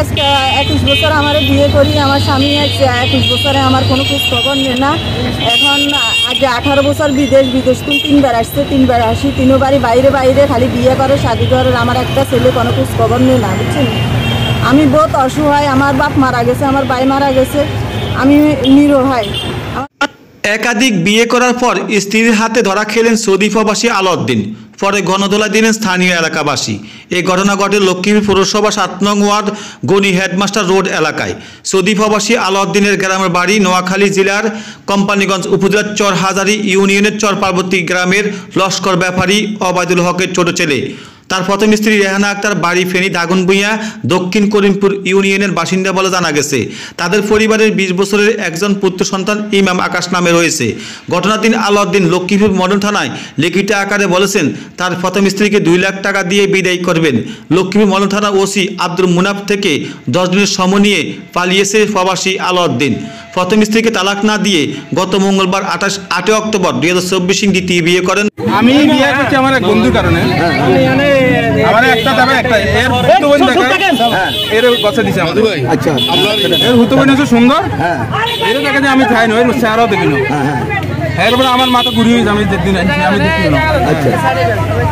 আজকে 21 বছর আমার বিয়ে করি, আমার স্বামী 21 বছরে আমার কোনো খোঁজ খবর নেই না। এখন আজ 18 বছর বিদেশ কোন 3বার আসছে, 3বার আসি, 3বারই বাইরে খালি বিয়ে করে শাদি করে। আমার একটা ছেলে কোনো খোঁজ খবর নেই না, বুঝছেন। আমি বহুত অসহায়, আমার বাপ মারা গেছে, আমার ভাই মারা গেছে, আমি নিরহায়। একাধিক বিয়ে করার পর স্ত্রীর হাতে ধরা খেলেন সৌদি প্রবাসী আলাউদ্দিন। পরে গণধোলাই দিলেন স্থানীয় এলাকাবাসী। এই ঘটনা ঘটে লক্ষ্মীপুর পৌরসভা 7 নং ওয়ার্ড গনি হেডমাস্টার রোড এলাকায়। সৌদি প্রবাসী আলাউদ্দিনের গ্রামের বাড়ি নোয়াখালী জেলার কোম্পানিগঞ্জ উপজেলার চরহাজারী ইউনিয়নের চরপার্বতী গ্রামের লস্কর ব্যাপারী ওবায়দুল হকের ছোট ছেলে। তার প্রথম স্ত্রী রেহানা আক্তার বাড়ি ফেনী দাগনভূঞা দক্ষিণ করিমপুর ইউনিয়নের বাসিন্দা বলে জানা গেছে। তাদের পরিবারের 20 বছরের একজন পুত্র সন্তান ইমাম আকাশ নামে রয়েছে। ঘটনার দিন আলাউদ্দিন লক্ষ্মীপুর মডেল থানায় লিখিত আকারে বলেছেন তার প্রথম স্ত্রীকে 2 লাখ টাকা দিয়ে বিদায় করবেন। লক্ষ্মীপুর মডেল থানা ওসি আব্দুল মুনাফ থেকে 10 দিনের সময় নিয়ে পালিয়েছে প্রবাসী আলাউদ্দিন। প্রথম স্ত্রীকে তালাক না দিয়ে গত মঙ্গলবার 8 অক্টোবর 2024 দ্বিতীয় বিয়ে করেন। আমি বিয়ে করছি আমার এক বন্ধুর কারণে। আমার একটা দাবে একটা এর হুতুবন দেখা এর কথা দিছে আমাদের। আচ্ছা এর হুতুবন আছে সুন্দর। হ্যাঁ এর দেখা যে আমি চাই না এর চেহারাও দেখি না। হ্যাঁ এরপরে আমার মাথা ঘুরি হয়ে আমি যেদিন আমি দেখি না। আচ্ছা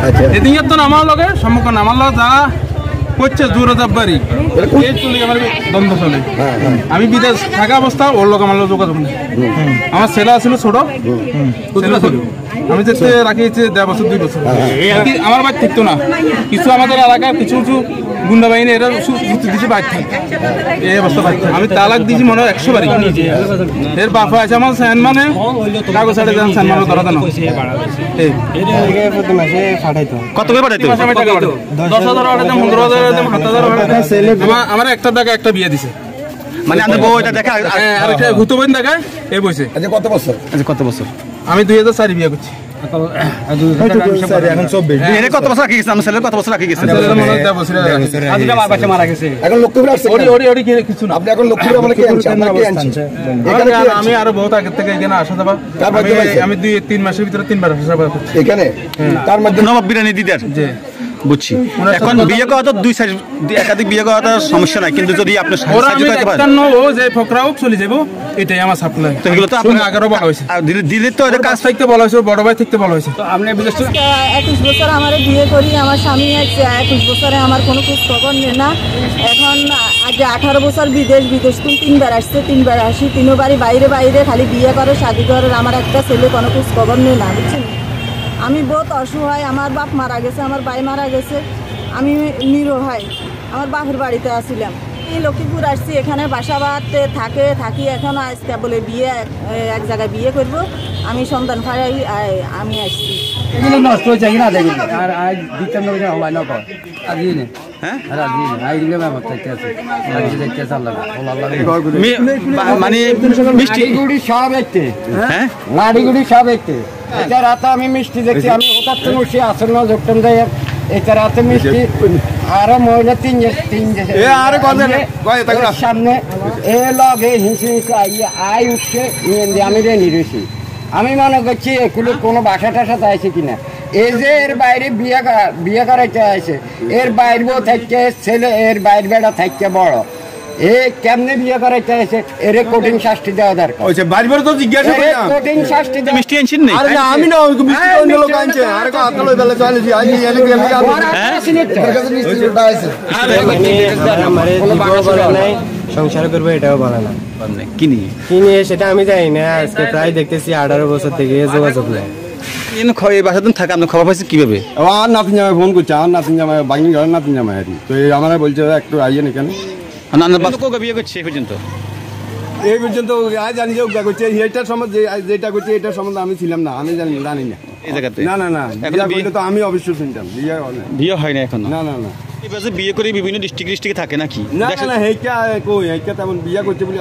আচ্ছা এদিকে তো আমার লগে সম্মুখীন আমার লগে যা করছে জোরে যাববারি এই চলে আমার দ্বন্দ্ব চলে। আমি বিদেশ থাকা অবস্থা ওর লোক আমার লোক যোগাযোগ নেই। আমার ছেলে ছিল ছোট আমি যেতে রাখিয়েছি 1.5 বছর 2 বছর। আমার বাড়ি থাকতো না, কিছু আমাদের এলাকার কিছু গুন্ডা বাহিনী এরা দিচ্ছে বাড়ি থাকে এই অবস্থা বাড়ি। আমি তালাক দিয়েছি মনে হয় 100 বাড়ি। এর বাপা আছে আমার স্যান মানে কাগজ ছাড়ে যান স্যান মানে ধরা দেন কত করে পাঠাইতো 10,000 পাঠাইতাম 15,000 7,000। আমার একটা টাকা একটা বিয়ে দিছে মানে আপনি বউ এটা দেখা আর একটা হুতুবন দেখায় এই বসে। আচ্ছা কত বছর? আমি 2004 বিয়ে করছি। এখন 24 এর কত বছর রাখি গেছে? আমার ছেলের কত বছর রাখি গেছে? আজকে আমার বাচ্চা মারা গেছে। এখন লক্ষ্মীপুর আসছে ওরি কিছু না। আপনি এখন লক্ষ্মীপুর মানে কি আনছেন? আমরা কি আনছেন? আমি আরো বহুত আগে থেকে এখানে আসা যাবা। আমি 2-3 মাসের ভিতরে 3বার আসা যাবা এখানে। তার মধ্যে নবাব বিরানি দিদার জি বুঝছি। এখন বিয়ে করা তো 2 সাইজ একাধিক বিয়ে করাটা সমস্যা নাই, কিন্তু যদি আপনি সাইজ করতে পারেন ও যে ফকরাও চলে যাব এটাই আমার সাপ্লাই। তো এগুলো তো আপনি আগেও বলা হয়েছে আর দিলে তো এটা কাজ থাকতে বলা হয়েছে, বড় ভাই থাকতে বলা হয়েছে। তো আপনি বিদেশ 21 বছর আমার বিয়ে করি, আমার স্বামী 21 বছরে আমার কোনো খোঁজ খবর নেই না। এখন আজ 18 বছর বিদেশ কোন 3বার আসছে, 3বার আসি, 3বারই বাইরে খালি বিয়ে করে শাদি করে। আমার একটা ছেলে কোনো খোঁজ খবর নেই না, বুঝছেন। আমি বহুত অসহায়, আমার বাপ মারা গেছে, আমার ভাই মারা গেছে, আমি নিরহায়। আমার বাপের বাড়িতে আসছিলাম, এই লক্ষ্মীপুর আসছি, এখানে বাসা বাড়তে থাকি। এখন আজকে বলে বিয়ে এক জায়গায় বিয়ে করব, আমি সন্তান ফারাই আমি আসছি। এগুলো নষ্ট হয়ে যায় না দেখুন। আর আজ দিতাম না হয় না কর আর দিই না। হ্যাঁ আর দিই না আই দিলে ব্যাপার থাকতে আছে আর দিতে দেখতে আল্লাহ মানে মিষ্টি গুড়ি সব একতে। হ্যাঁ লাড়ি গুড়ি সব একতে। এটা রাতে আমি মিষ্টি দেখছি, আমি হঠাৎ তো সে আসল না যোগটাম দেয়। এটা রাতে মিষ্টি আরো মহিলা 3 সামনে এ লগে হিংসে আই উঠছে আমি রে নিরেছি। আমি মনে করছি এগুলো কোনো বাসা টাসা আছে কিনা। এই যে এর বাইরে বিয়ে করাইতে আছে, এর বাইরে থাকতে ছেলে, এর বাইরে বেড়া থাকতে বড়, এ কেমনে বিয়ে করাইতে আছে, এর কঠিন শাস্তি দেওয়া দরকার। তো জিজ্ঞাসা কঠিন শাস্তি মিষ্টি আনছেন না? আমি না মিষ্টি অন্য লোক আনছে আর কাতল বেলা চলে যাই আমি এলে সংসার করবো এটাও বলে না। কিনি সেটা আমি জানি না। আজকে প্রায় দেখতেছি 18 বছর থেকে যোগাযোগ নেই। থাকে আপনার খবর পাইছে কিভাবে? আমার নাতিন জামাই ফোন করছে, আমার নাতিন জামাই বাঙির ঘরের নাতিন জামাই আর কি। তো আমার বলছে একটু আইয়েন এখানে। বিয়ে করছে এই পর্যন্ত জানি যে করছে এটার সম্বন্ধে যেটা করছে এটার সম্বন্ধে আমি ছিলাম না, আমি জানি না এই জায়গাতে। না বিয়ে তো আমি অবশ্যই শুনতাম বিয়ে হয় না এখন। না বিয়ে করে বিভিন্ন ডিস্ট্রিক্টে থাকে নাকি? না হেইকা তেমন বিয়ে করছে বলে